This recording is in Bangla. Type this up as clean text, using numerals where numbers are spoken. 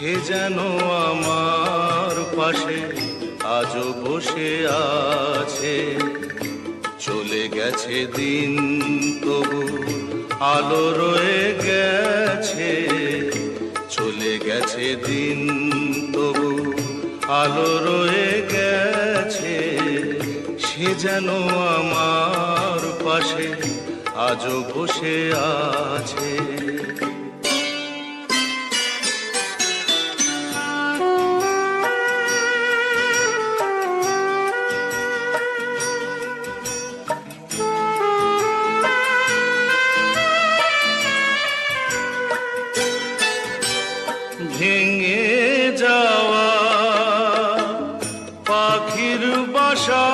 সে যেন আমার পাশে আজও বসে আছে। চলে গেছে দিন তবু আলো রয়ে গেছে, চলে গেছে দিন তবু আলো রয়ে গেছে। সে যেন আমার পাশে আজও বসে আছে। ভেঙে যাওয়া পাখির বাসা